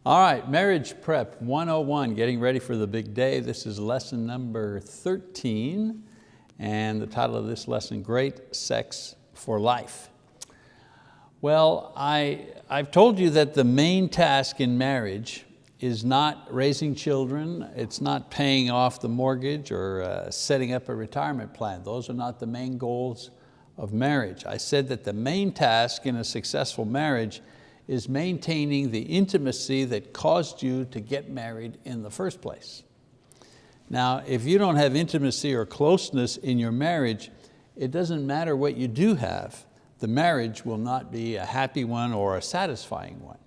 All right, Marriage Prep 101, getting ready for the big day. This is lesson number 13, and the title of this lesson, Great Sex for Life. Well, I've told you that the main task in marriage is not raising children, it's not paying off the mortgage or setting up a retirement plan. Those are not the main goals of marriage. I said that the main task in a successful marriage is maintaining the intimacy that caused you to get married in the first place. Now, if you don't have intimacy or closeness in your marriage, it doesn't matter what you do have, the marriage will not be a happy one or a satisfying one.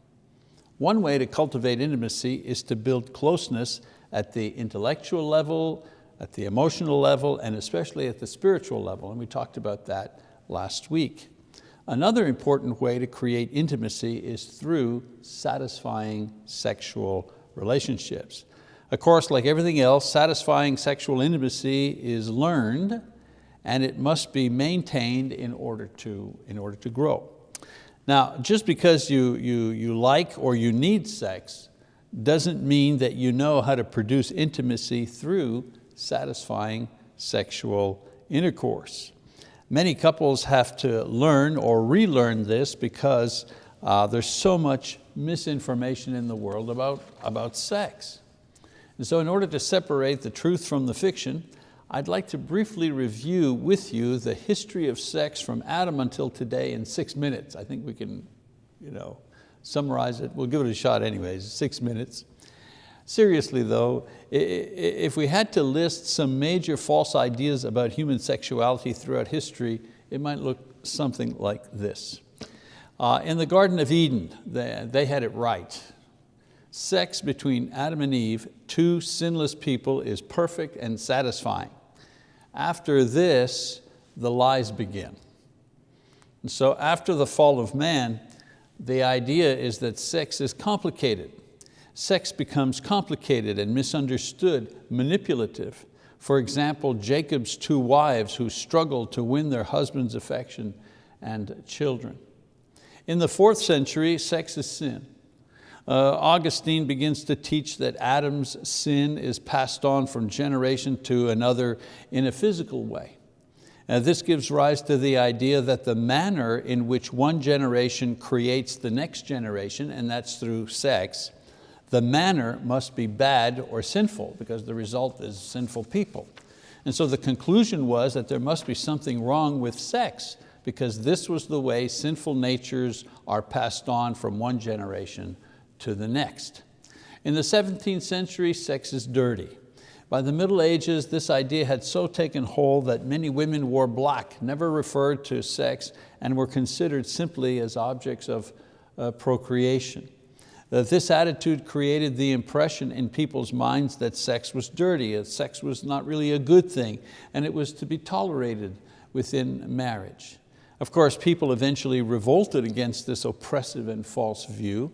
One way to cultivate intimacy is to build closeness at the intellectual level, at the emotional level, and especially at the spiritual level, and we talked about that last week. Another important way to create intimacy is through satisfying sexual relationships. Of course, like everything else, satisfying sexual intimacy is learned and it must be maintained in order to grow. Now, just because you like or you need sex doesn't mean that you know how to produce intimacy through satisfying sexual intercourse. Many couples have to learn or relearn this because there's so much misinformation in the world about sex. And so in order to separate the truth from the fiction, I'd like to briefly review with you the history of sex from Adam until today in 6 minutes. I think we can summarize it. We'll give it a shot anyways, 6 minutes. Seriously though, if we had to list some major false ideas about human sexuality throughout history, it might look something like this. In the Garden of Eden, they had it right. Sex between Adam and Eve, two sinless people, is perfect and satisfying. After this, the lies begin. And so after the fall of man, the idea is that sex is complicated. Sex becomes complicated and misunderstood, manipulative. For example, Jacob's two wives who struggled to win their husband's affection and children. In the 4th century, sex is sin. Augustine begins to teach that Adam's sin is passed on from generation to another in a physical way. This gives rise to the idea that the manner in which one generation creates the next generation, and that's through sex, the manner must be bad or sinful because the result is sinful people. And so the conclusion was that there must be something wrong with sex because this was the way sinful natures are passed on from one generation to the next. In the 17th century, sex is dirty. By the Middle Ages, this idea had so taken hold that many women wore black, never referred to sex, and were considered simply as objects of procreation. This attitude created the impression in people's minds that sex was dirty, that sex was not really a good thing, and it was to be tolerated within marriage. Of course, people eventually revolted against this oppressive and false view,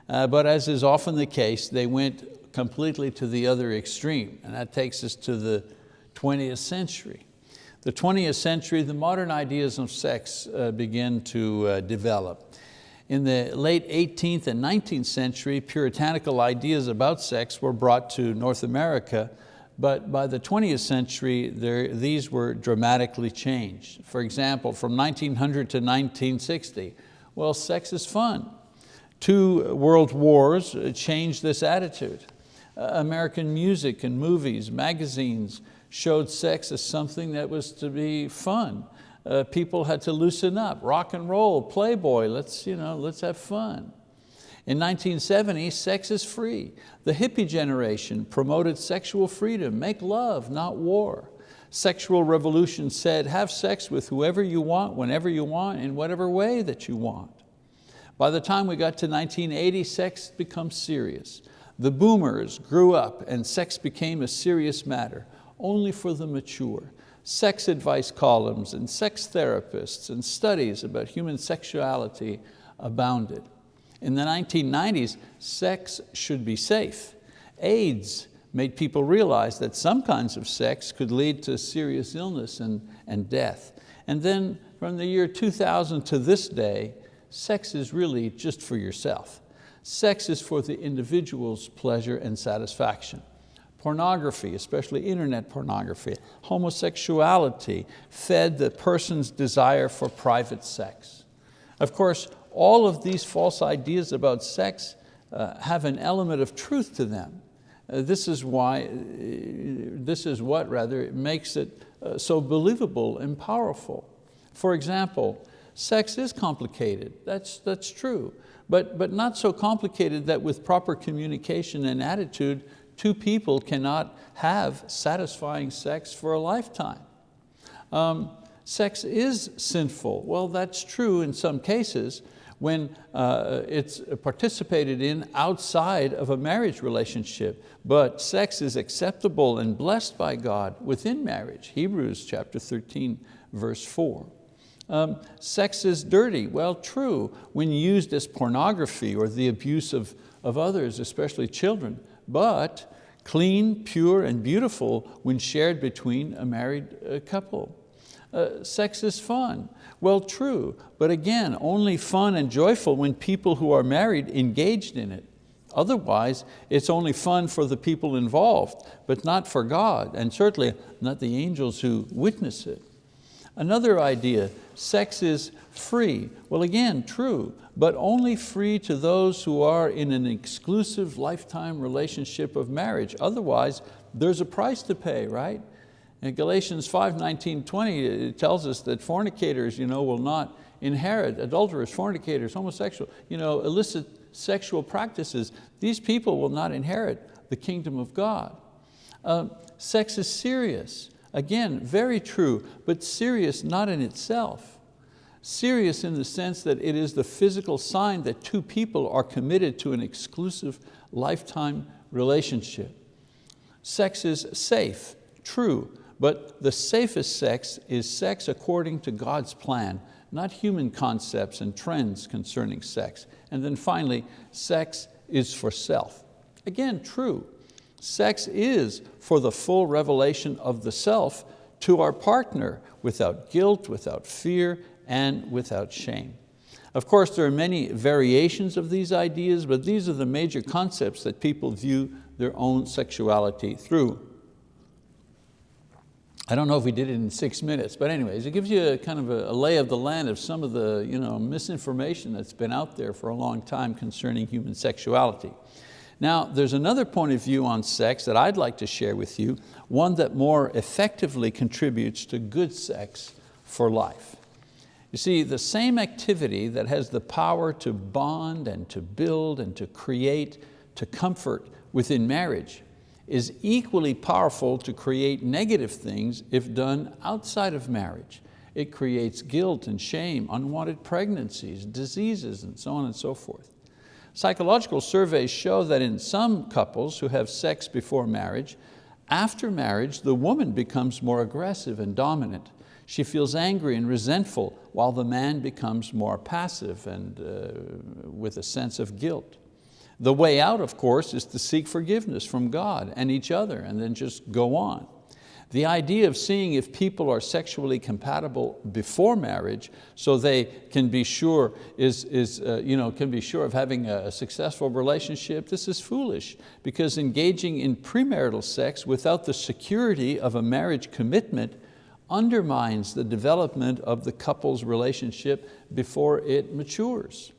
but as is often the case, they went completely to the other extreme, and that takes us to the 20th century. The 20th century, the modern ideas of sex begin to develop. In the late 18th and 19th century, puritanical ideas about sex were brought to North America, but by the 20th century, these were dramatically changed. For example, from 1900 to 1960, well, sex is fun. 2 world wars changed this attitude. American music and movies, magazines showed sex as something that was to be fun. People had to loosen up, rock and roll, Playboy, let's have fun. In 1970, sex is free. The hippie generation promoted sexual freedom, make love, not war. Sexual revolution said, have sex with whoever you want, whenever you want, in whatever way that you want. By the time we got to 1980, sex becomes serious. The boomers grew up and sex became a serious matter, only for the mature. Sex advice columns and sex therapists and studies about human sexuality abounded. In the 1990s, sex should be safe. AIDS made people realize that some kinds of sex could lead to serious illness and death. And then from the year 2000 to this day, sex is really just for yourself. Sex is for the individual's pleasure and satisfaction. Pornography, especially internet pornography, homosexuality, fed the person's desire for private sex. Of course, all of these false ideas about sex have an element of truth to them. This is what makes it so believable and powerful. For example, sex is complicated, that's true, but not so complicated that with proper communication and attitude, two people cannot have satisfying sex for a lifetime. Sex is sinful. Well, that's true in some cases when it's participated in outside of a marriage relationship, but sex is acceptable and blessed by God within marriage. Hebrews chapter 13, verse 4. Sex is dirty. Well, true, when used as pornography or the abuse of others, especially children, but clean, pure, and beautiful when shared between a married couple. Sex is fun. Well, true, but again, only fun and joyful when people who are married engaged in it. Otherwise, it's only fun for the people involved, but not for God, and certainly not the angels who witness it. Another idea, sex is free. Well, again, true, but only free to those who are in an exclusive lifetime relationship of marriage. Otherwise, there's a price to pay, right? In Galatians 5:19-20, it tells us that fornicators will not inherit, adulterers, fornicators, homosexual, illicit sexual practices. These people will not inherit the kingdom of God. Sex is serious. Again, very true, but serious not in itself. Serious in the sense that it is the physical sign that two people are committed to an exclusive lifetime relationship. Sex is safe, true, but the safest sex is sex according to God's plan, not human concepts and trends concerning sex. And then finally, sex is for self. Again, true. Sex is for the full revelation of the self to our partner without guilt, without fear, and without shame. Of course, there are many variations of these ideas, but these are the major concepts that people view their own sexuality through. I don't know if we did it in 6 minutes, but anyways, it gives you a kind of a lay of the land of some of the misinformation that's been out there for a long time concerning human sexuality. Now, there's another point of view on sex that I'd like to share with you, one that more effectively contributes to good sex for life. You see, the same activity that has the power to bond and to build and to create, to comfort within marriage is equally powerful to create negative things if done outside of marriage. It creates guilt and shame, unwanted pregnancies, diseases, and so on and so forth. Psychological surveys show that in some couples who have sex before marriage, after marriage, the woman becomes more aggressive and dominant. She feels angry and resentful, while the man becomes more passive and with a sense of guilt. The way out, of course, is to seek forgiveness from God and each other and then just go on. The idea of seeing if people are sexually compatible before marriage so they can be sure of having a successful relationship, this is foolish, because engaging in premarital sex without the security of a marriage commitment undermines the development of the couple's relationship before it matures.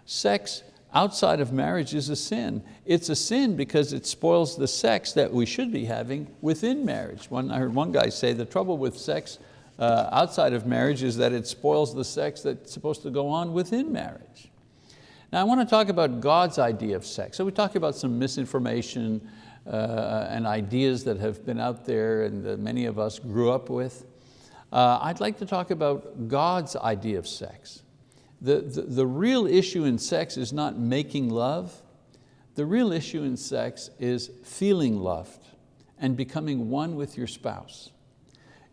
Sex outside of marriage is a sin. It's a sin because it spoils the sex that we should be having within marriage. I heard one guy say the trouble with sex outside of marriage is that it spoils the sex that's supposed to go on within marriage. Now I want to talk about God's idea of sex. So we talk about some misinformation and ideas that have been out there and that many of us grew up with. I'd like to talk about God's idea of sex. The real issue in sex is not making love. The real issue in sex is feeling loved and becoming one with your spouse.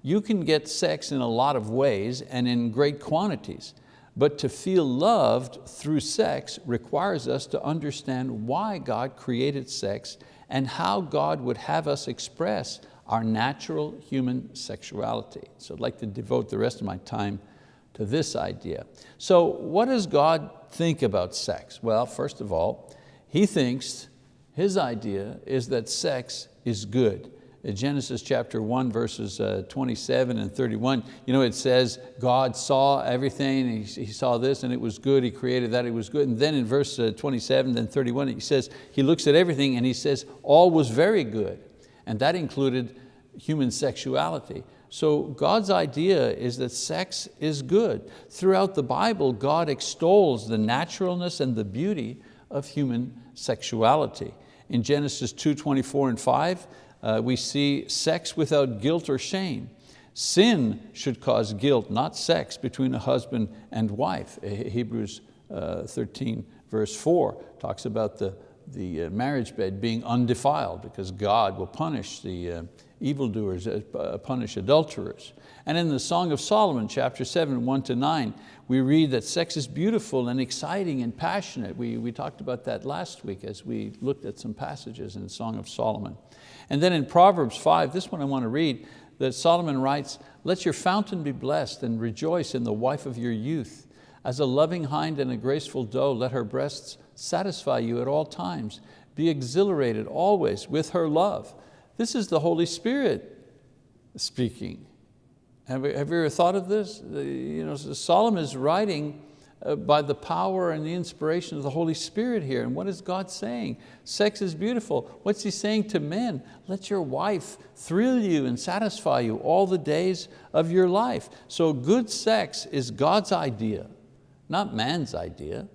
You can get sex in a lot of ways and in great quantities, but to feel loved through sex requires us to understand why God created sex and how God would have us express our natural human sexuality. So I'd like to devote the rest of my time to this idea. So what does God think about sex? Well, first of all, He thinks, His idea is that sex is good. In Genesis chapter 1, verses 27 and 31, it says, God saw everything, and He saw this, and it was good, He created that, it was good. And then in verse 27 and 31, He says, He looks at everything and He says, all was very good. And that included human sexuality. So God's idea is that sex is good. Throughout the Bible, God extols the naturalness and the beauty of human sexuality. In Genesis 2:24 and 5, we see sex without guilt or shame. Sin should cause guilt, not sex, between a husband and wife. Hebrews 13 verse 4 talks about the marriage bed being undefiled, because God will punish the evildoers, punish adulterers. And in the Song of Solomon, chapter 7, 1-9, we read that sex is beautiful and exciting and passionate. We talked about that last week as we looked at some passages in the Song of Solomon. And then in Proverbs 5, this one I want to read, that Solomon writes, let your fountain be blessed and rejoice in the wife of your youth. As a loving hind and a graceful doe, let her breasts satisfy you at all times. Be exhilarated always with her love. This is the Holy Spirit speaking. Have you ever thought of this? Solomon is writing by the power and the inspiration of the Holy Spirit here. And what is God saying? Sex is beautiful. What's He saying to men? Let your wife thrill you and satisfy you all the days of your life. So good sex is God's idea, not man's idea.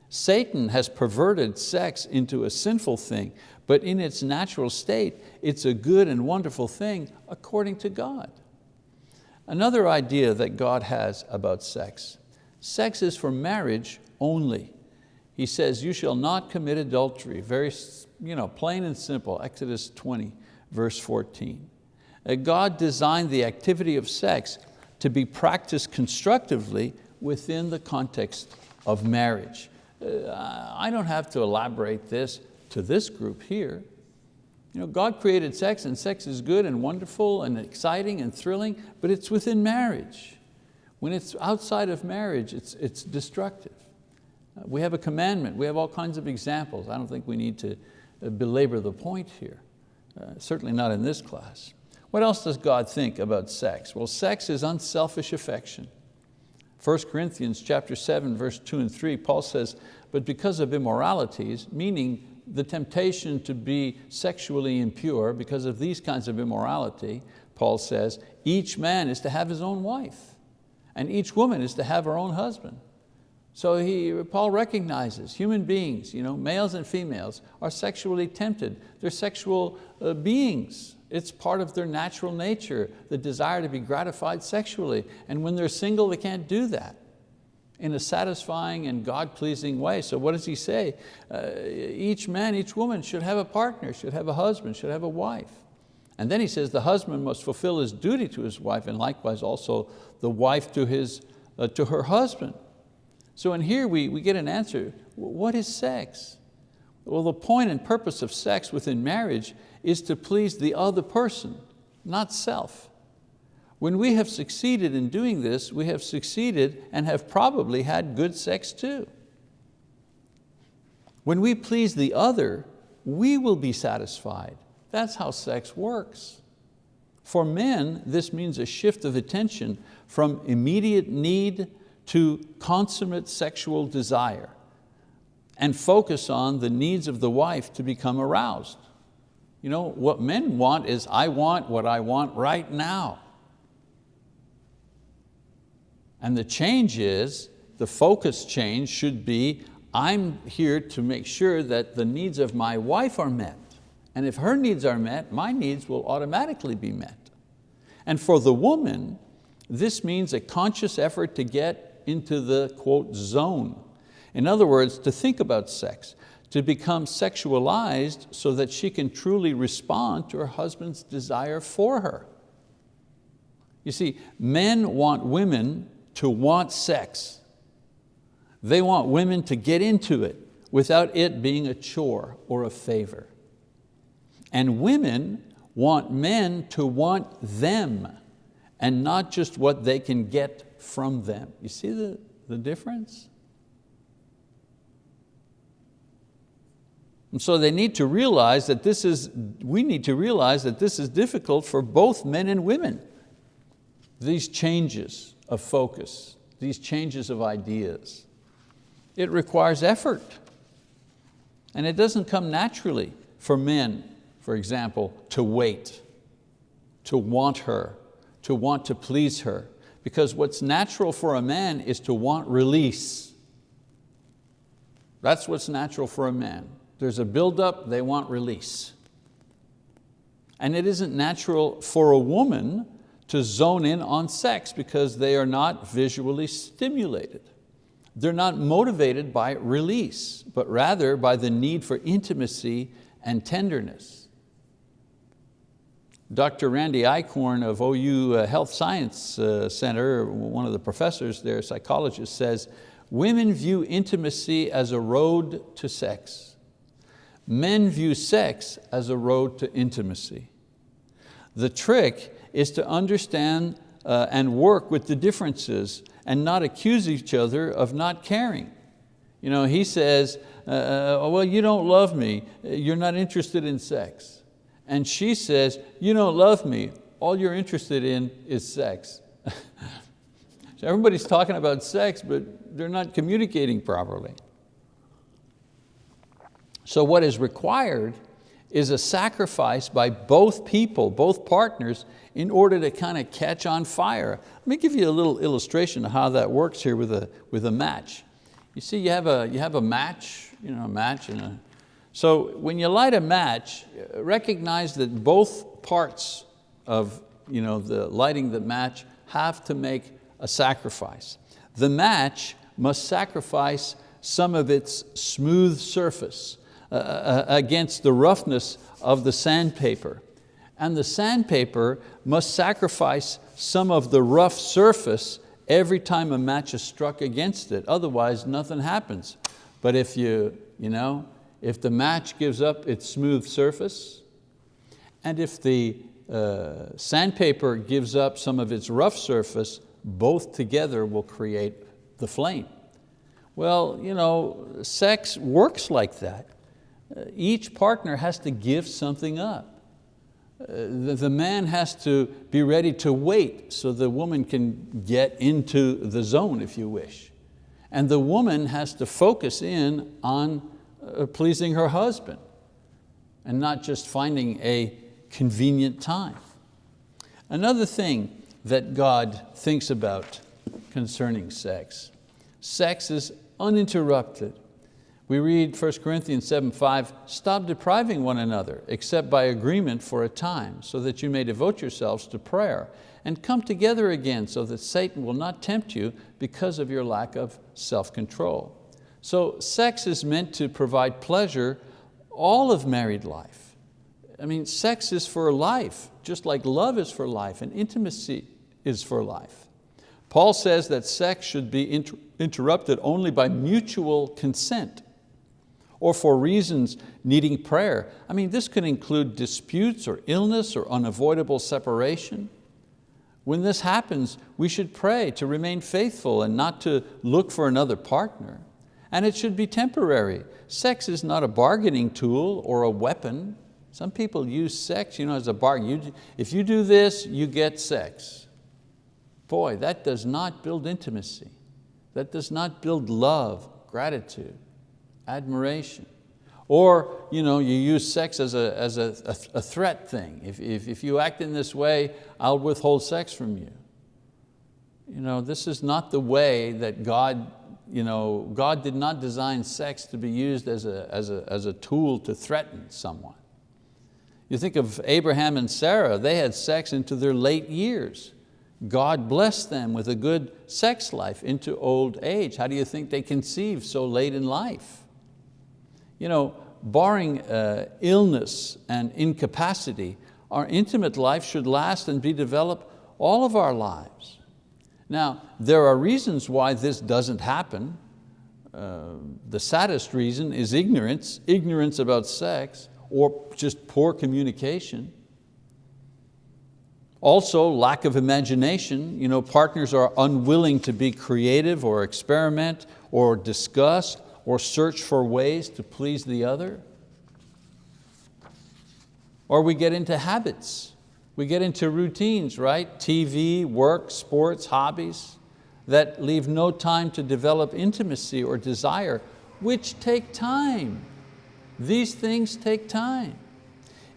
Satan has perverted sex into a sinful thing, but in its natural state, it's a good and wonderful thing according to God. Another idea that God has about sex. Sex is for marriage only. He says, you shall not commit adultery. Very plain and simple, Exodus 20, verse 14. God designed the activity of sex to be practiced constructively within the context of marriage. I don't have to elaborate this to this group here. God created sex, and sex is good and wonderful and exciting and thrilling, but it's within marriage. When it's outside of marriage, it's destructive. We have a commandment. We have all kinds of examples. I don't think we need to belabor the point here. Certainly not in this class. What else does God think about sex? Well, sex is unselfish affection. 1 Corinthians chapter 7, verse 2 and 3, Paul says, but because of immoralities, meaning the temptation to be sexually impure, because of these kinds of immorality, Paul says, each man is to have his own wife, and each woman is to have her own husband. So Paul recognizes human beings, males and females, are sexually tempted. They're sexual beings. It's part of their natural nature, the desire to be gratified sexually. And when they're single, they can't do that in a satisfying and God-pleasing way. So what does he say? Each man, each woman should have a partner, should have a husband, should have a wife. And then he says the husband must fulfill his duty to his wife, and likewise also the wife to her husband. So in here we get an answer. What is sex? Well, the point and purpose of sex within marriage is to please the other person, not self. When we have succeeded in doing this, we have succeeded and have probably had good sex too. When we please the other, we will be satisfied. That's how sex works. For men, this means a shift of attention from immediate need to consummate sexual desire, and focus on the needs of the wife to become aroused. What men want is, I want what I want right now. And the change is, the focus change should be, I'm here to make sure that the needs of my wife are met. And if her needs are met, my needs will automatically be met. And for the woman, this means a conscious effort to get into the, quote, zone. In other words, to think about sex, to become sexualized so that she can truly respond to her husband's desire for her. You see, men want women to want sex. They want women to get into it without it being a chore or a favor. And women want men to want them and not just what they can get from them. You see the difference? And so they need to realize that we need to realize that this is difficult for both men and women. These changes of focus, these changes of ideas. It requires effort. And it doesn't come naturally for men, for example, to wait, to want her, to want to please her. Because what's natural for a man is to want release. That's what's natural for a man. There's a buildup, they want release. And it isn't natural for a woman to zone in on sex because they are not visually stimulated. They're not motivated by release, but rather by the need for intimacy and tenderness. Dr. Randy Eichhorn of OU Health Science Center, one of the professors there, psychologist, says, women view intimacy as a road to sex. Men view sex as a road to intimacy. The trick is to understand and work with the differences and not accuse each other of not caring. You know, he says, well, you don't love me, you're not interested in sex. And she says, you don't love me, all you're interested in is sex. So everybody's talking about sex, but they're not communicating properly. So what is required is a sacrifice by both people, both partners, in order to kind of catch on fire. Let me give you a little illustration of how that works here with a match. You see, you have a match, so when you light a match, recognize that both parts of the lighting the match have to make a sacrifice. The match must sacrifice some of its smooth surface against the roughness of the sandpaper. And the sandpaper must sacrifice some of the rough surface every time a match is struck against it. Otherwise, nothing happens. But if if the match gives up its smooth surface, and if the sandpaper gives up some of its rough surface, both together will create the flame. Well, sex works like that. Each partner has to give something up. The man has to be ready to wait so the woman can get into the zone, if you wish. And the woman has to focus in on pleasing her husband and not just finding a convenient time. Another thing that God thinks about concerning sex. Sex is uninterrupted. We read 1 Corinthians 7:5, stop depriving one another except by agreement for a time, so that you may devote yourselves to prayer and come together again so that Satan will not tempt you because of your lack of self-control. So sex is meant to provide pleasure all of married life. I mean, sex is for life, just like love is for life and intimacy is for life. Paul says that sex should be interrupted only by mutual consent or for reasons needing prayer. I mean, this could include disputes or illness or unavoidable separation. When this happens, we should pray to remain faithful and not to look for another partner. And it should be temporary. Sex is not a bargaining tool or a weapon. Some people use sex as a bargain. If you do this, you get sex. Boy, that does not build intimacy. That does not build love, gratitude, admiration. Or you use sex as a threat thing. If you act in this way, I'll withhold sex from you. This is not the way that God did not design sex to be used as a tool to threaten someone. You think of Abraham and Sarah, they had sex into their late years. God blessed them with a good sex life into old age. How do you think they conceived so late in life? Barring illness and incapacity, our intimate life should last and be developed all of our lives. Now, there are reasons why this doesn't happen. The saddest reason is ignorance about sex, or just poor communication. Also, lack of imagination. Partners are unwilling to be creative or experiment or discuss or search for ways to please the other. Or we get into habits. We get into routines, right? TV, work, sports, hobbies that leave no time to develop intimacy or desire, which take time. These things take time.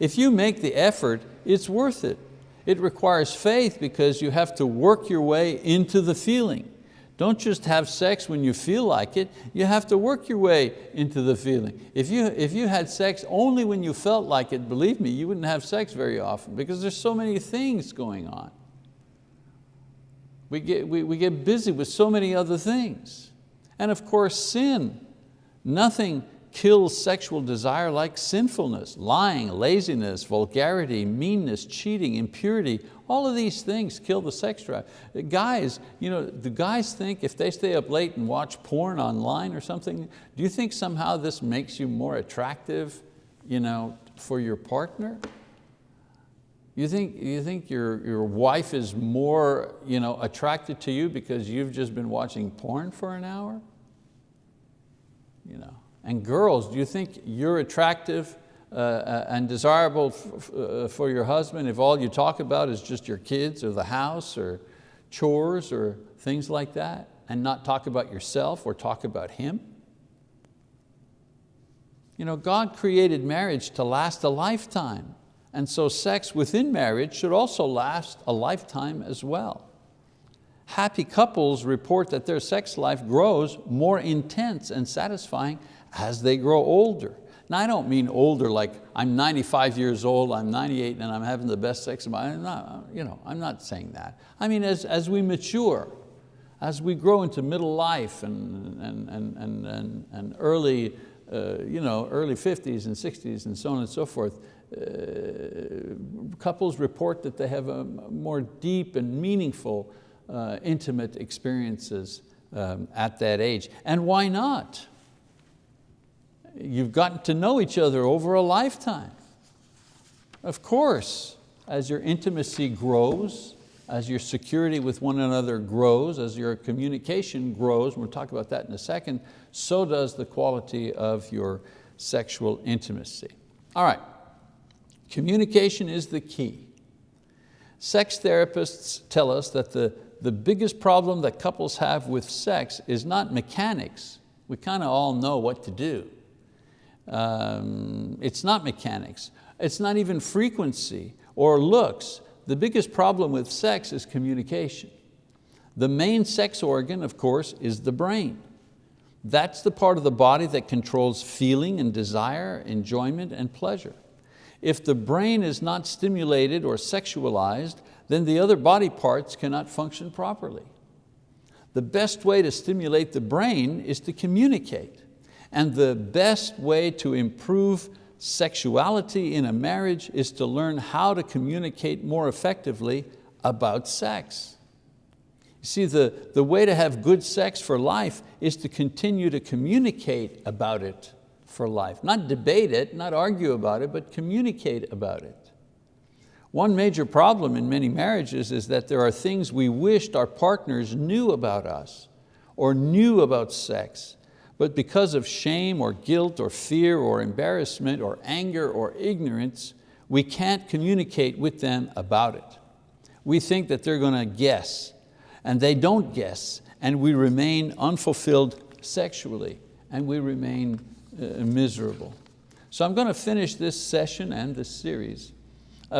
If you make the effort, it's worth it. It requires faith because you have to work your way into the feeling. Don't just have sex when you feel like it, you have to work your way into the feeling. If you had sex only when you felt like it, believe me, you wouldn't have sex very often because there's so many things going on. We get busy with so many other things. And of course, sin. Nothing kills sexual desire like sinfulness, lying, laziness, vulgarity, meanness, cheating, impurity. All of these things kill the sex drive. Guys, the guys think if they stay up late and watch porn online or something, do you think somehow this makes you more attractive for your partner? You think your wife is more attracted to you because you've just been watching porn for an hour? And girls, do you think you're attractive and desirable for your husband if all you talk about is just your kids or the house or chores or things like that, and not talk about yourself or talk about him? God created marriage to last a lifetime, and so sex within marriage should also last a lifetime as well. Happy couples report that their sex life grows more intense and satisfying as they grow older. Now I don't mean older like I'm 95 years old, I'm 98 and I'm having the best sex of my life. I'm not saying that. I mean as we mature, as we grow into middle life and early, early 50s and 60s and so on and so forth, couples report that they have a more deep and meaningful intimate experiences at that age. And why not? You've gotten to know each other over a lifetime. Of course, as your intimacy grows, as your security with one another grows, as your communication grows, and we'll talk about that in a second, so does the quality of your sexual intimacy. All right, communication is the key. Sex therapists tell us that the biggest problem that couples have with sex is not mechanics. We kind of all know what to do. It's not mechanics. It's not even frequency or looks. The biggest problem with sex is communication. The main sex organ, of course, is the brain. That's the part of the body that controls feeling and desire, enjoyment and pleasure. If the brain is not stimulated or sexualized, then the other body parts cannot function properly. The best way to stimulate the brain is to communicate. And the best way to improve sexuality in a marriage is to learn how to communicate more effectively about sex. You see, the way to have good sex for life is to continue to communicate about it for life. Not debate it, not argue about it, but communicate about it. One major problem in many marriages is that there are things we wished our partners knew about us or knew about sex, but because of shame or guilt or fear or embarrassment or anger or ignorance, we can't communicate with them about it. We think that they're going to guess, and they don't guess, and we remain unfulfilled sexually, and we remain miserable. So I'm going to finish this session and this series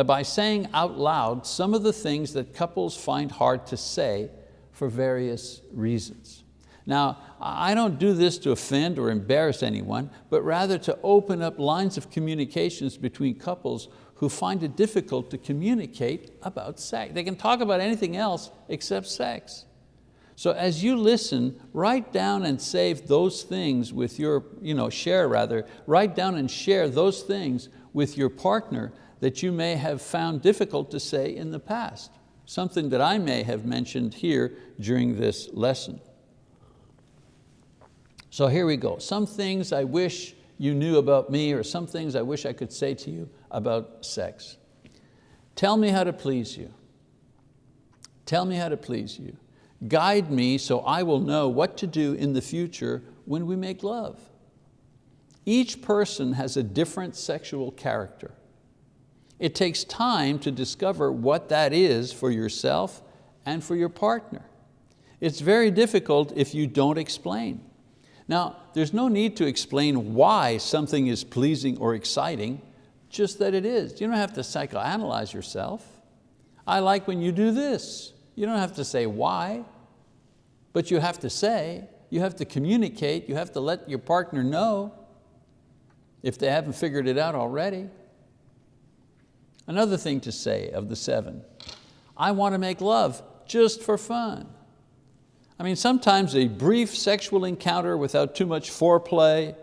by saying out loud some of the things that couples find hard to say for various reasons. Now, I don't do this to offend or embarrass anyone, but rather to open up lines of communications between couples who find it difficult to communicate about sex. They can talk about anything else except sex. So as you listen, write down and save those things with your, write down and share those things with your partner that you may have found difficult to say in the past. Something that I may have mentioned here during this lesson. So here we go. Some things I wish you knew about me, or some things I wish I could say to you about sex. Tell me how to please you. Tell me how to please you. Guide me so I will know what to do in the future when we make love. Each person has a different sexual character. It takes time to discover what that is for yourself and for your partner. It's very difficult if you don't explain. Now, there's no need to explain why something is pleasing or exciting, just that it is. You don't have to psychoanalyze yourself. I like when you do this. You don't have to say why, but you have to say, you have to communicate, you have to let your partner know if they haven't figured it out already. Another thing to say of the 7, I want to make love just for fun. I mean, sometimes a brief sexual encounter without too much foreplay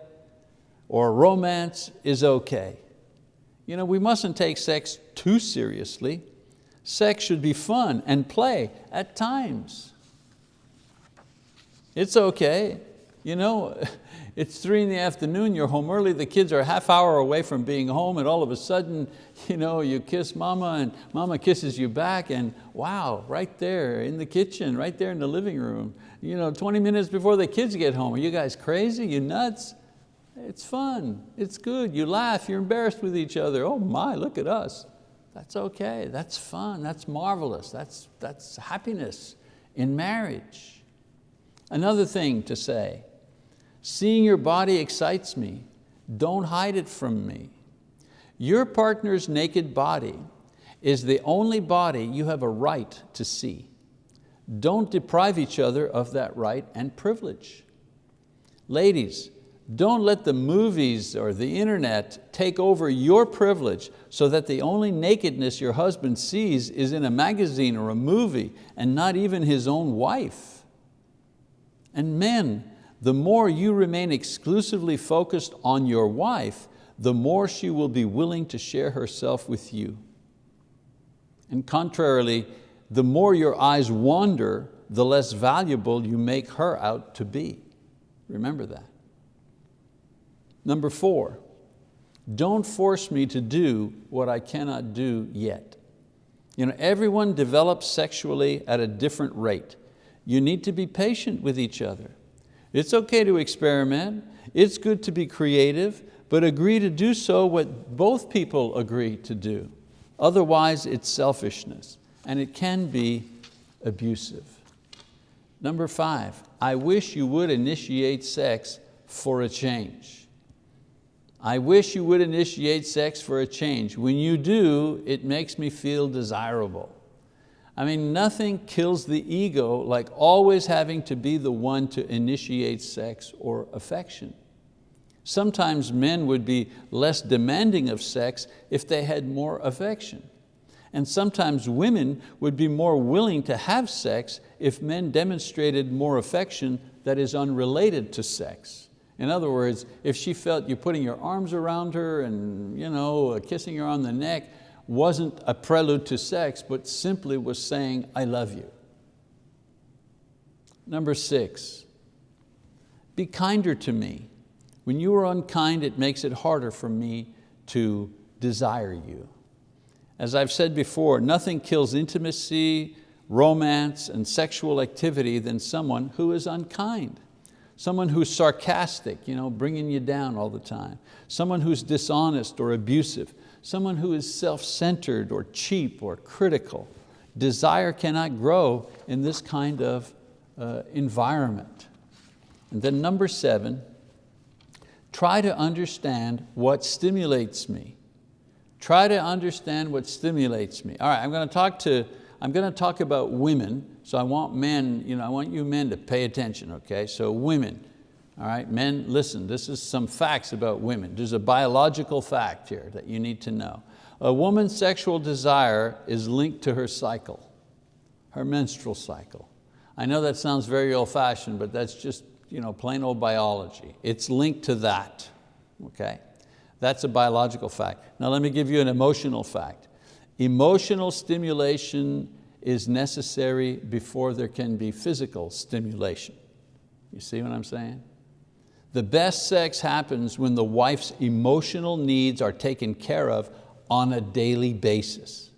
or romance is okay. You know, we mustn't take sex too seriously. Sex should be fun and play at times. It's okay. You know, it's 3 in the afternoon, you're home early, the kids are a half hour away from being home, and all of a sudden, you know, you kiss mama and mama kisses you back, and wow, right there in the kitchen, right there in the living room, you know, 20 minutes before the kids get home. Are you guys crazy? You nuts? It's fun, it's good, you laugh, you're embarrassed with each other. Oh my, look at us. That's okay, that's fun, that's marvelous, that's happiness in marriage. Another thing to say, seeing your body excites me. Don't hide it from me. Your partner's naked body is the only body you have a right to see. Don't deprive each other of that right and privilege. Ladies, don't let the movies or the internet take over your privilege so that the only nakedness your husband sees is in a magazine or a movie and not even his own wife. And men, the more you remain exclusively focused on your wife, the more she will be willing to share herself with you. And contrarily, the more your eyes wander, the less valuable you make her out to be. Remember that. Number 4, don't force me to do what I cannot do yet. You know, everyone develops sexually at a different rate. You need to be patient with each other. It's okay to experiment, it's good to be creative, but agree to do so what both people agree to do. Otherwise, it's selfishness, and it can be abusive. Number 5, I wish you would initiate sex for a change. I wish you would initiate sex for a change. When you do, it makes me feel desirable. I mean, nothing kills the ego like always having to be the one to initiate sex or affection. Sometimes men would be less demanding of sex if they had more affection. And sometimes women would be more willing to have sex if men demonstrated more affection that is unrelated to sex. In other words, if she felt you putting your arms around her and kissing her on the neck wasn't a prelude to sex, but simply was saying, I love you. Number 6, be kinder to me. When you are unkind, it makes it harder for me to desire you. As I've said before, nothing kills intimacy, romance, and sexual activity than someone who is unkind. Someone who's sarcastic, bringing you down all the time. Someone who's dishonest or abusive. Someone who is self-centered or cheap or critical. Desire cannot grow in this kind of environment. And then number 7, try to understand what stimulates me. Try to understand what stimulates me. All right, I'm going to talk about women, so I want men, I want you men to pay attention, okay? So women, all right, men, listen, this is some facts about women. There's a biological fact here that you need to know. A woman's sexual desire is linked to her cycle, her menstrual cycle. I know that sounds very old-fashioned, but that's just plain old biology. It's linked to that, okay? That's a biological fact. Now let me give you an emotional fact. Emotional stimulation is necessary before there can be physical stimulation. You see what I'm saying? The best sex happens when the wife's emotional needs are taken care of on a daily basis.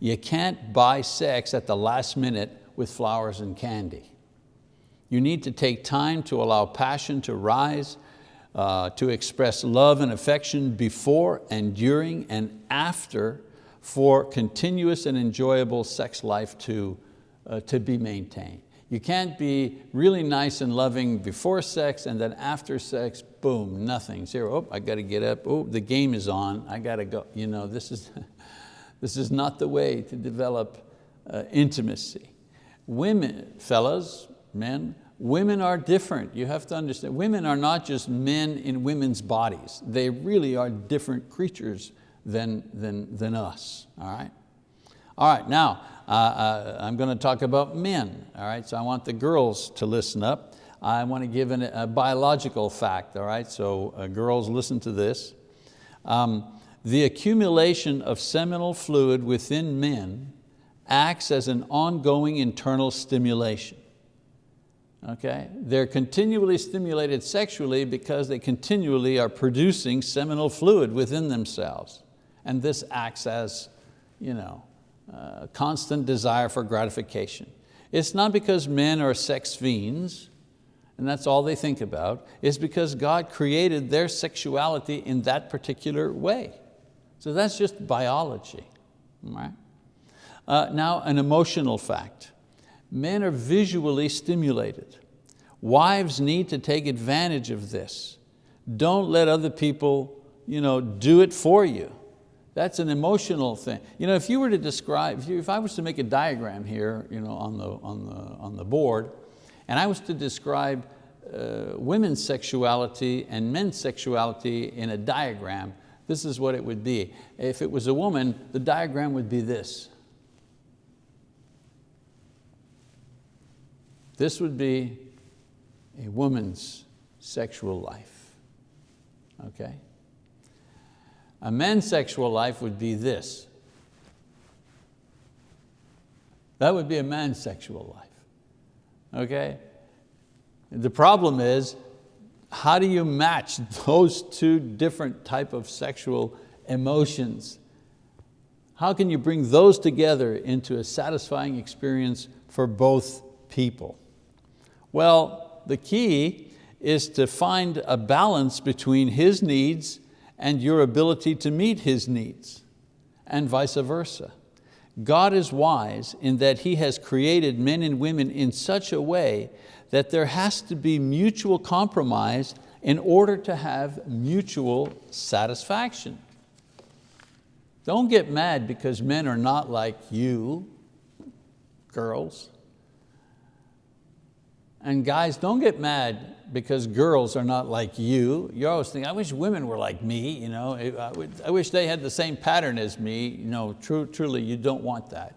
You can't buy sex at the last minute with flowers and candy. You need to take time to allow passion to rise, to express love and affection before and during and after for continuous and enjoyable sex life to be maintained. You can't be really nice and loving before sex and then after sex, boom, nothing, zero. Oh, I got to get up. Oh, the game is on. I got to go. You know, this is not the way to develop intimacy. Women, fellas, men, women are different. You have to understand, women are not just men in women's bodies. They really are different creatures than us, all right? All right, now, I'm going to talk about men, all right? So I want the girls to listen up. I want to give a biological fact, all right? So girls, listen to this. The accumulation of seminal fluid within men acts as an ongoing internal stimulation. Okay? They're continually stimulated sexually because they continually are producing seminal fluid within themselves. And this acts as, constant desire for gratification. It's not because men are sex fiends, and that's all they think about. It's because God created their sexuality in that particular way. So that's just biology, right? Now, an emotional fact. Men are visually stimulated. Wives need to take advantage of this. Don't let other people do it for you. That's an emotional thing. If you were to describe, if I was to make a diagram here on the board, and I was to describe women's sexuality and men's sexuality in a diagram, this is what it would be. If it was a woman, the diagram would be this. This would be a woman's sexual life, okay? A man's sexual life would be this. That would be a man's sexual life, okay? The problem is, how do you match those two different type of sexual emotions? How can you bring those together into a satisfying experience for both people? Well, the key is to find a balance between his needs and your ability to meet his needs, and vice versa. God is wise in that He has created men and women in such a way that there has to be mutual compromise in order to have mutual satisfaction. Don't get mad because men are not like you, girls. And guys, don't get mad because girls are not like you. You're always thinking, I wish women were like me. I wish they had the same pattern as me. Truly, you don't want that.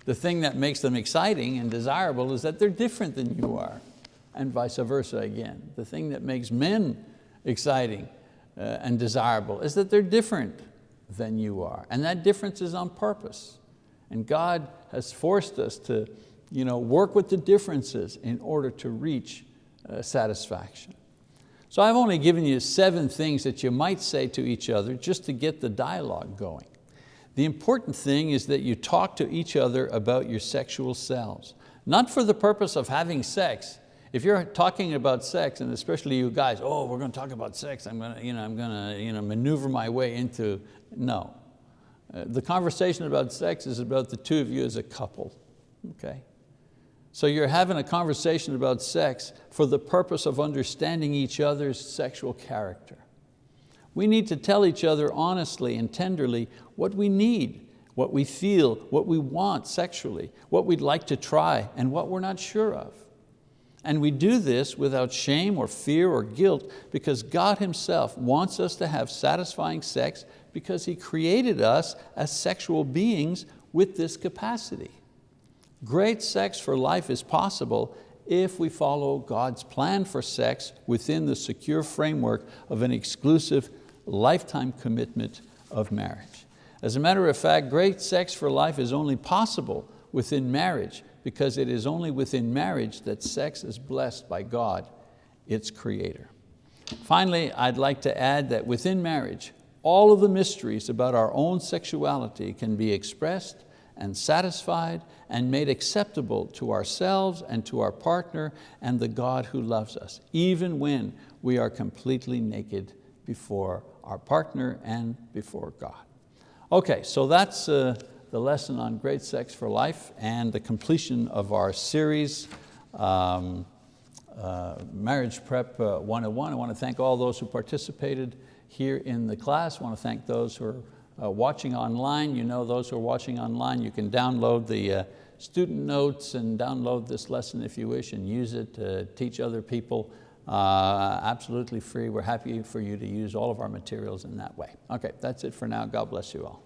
The thing that makes them exciting and desirable is that they're different than you are, and vice versa again. The thing that makes men exciting and desirable is that they're different than you are. And that difference is on purpose. And God has forced us to work with the differences in order to reach satisfaction. So I've only given you 7 things that you might say to each other just to get the dialogue going. The important thing is that you talk to each other about your sexual selves, not for the purpose of having sex. If you're talking about sex, and especially you guys, oh, we're going to talk about sex, I'm going to maneuver my way into, no. The conversation about sex is about the two of you as a couple, okay? So you're having a conversation about sex for the purpose of understanding each other's sexual character. We need to tell each other honestly and tenderly what we need, what we feel, what we want sexually, what we'd like to try, and what we're not sure of. And we do this without shame or fear or guilt because God Himself wants us to have satisfying sex because He created us as sexual beings with this capacity. Great sex for life is possible if we follow God's plan for sex within the secure framework of an exclusive lifetime commitment of marriage. As a matter of fact, great sex for life is only possible within marriage because it is only within marriage that sex is blessed by God, its creator. Finally, I'd like to add that within marriage, all of the mysteries about our own sexuality can be expressed and satisfied and made acceptable to ourselves and to our partner and the God who loves us, even when we are completely naked before our partner and before God. Okay, so that's the lesson on great sex for life and the completion of our series, Marriage Prep 101. I want to thank all those who participated here in the class. I want to thank those who are watching online. You know, those who are watching online, you can download the student notes and download this lesson if you wish and use it to teach other people. Absolutely free. We're happy for you to use all of our materials in that way. Okay, that's it for now. God bless you all.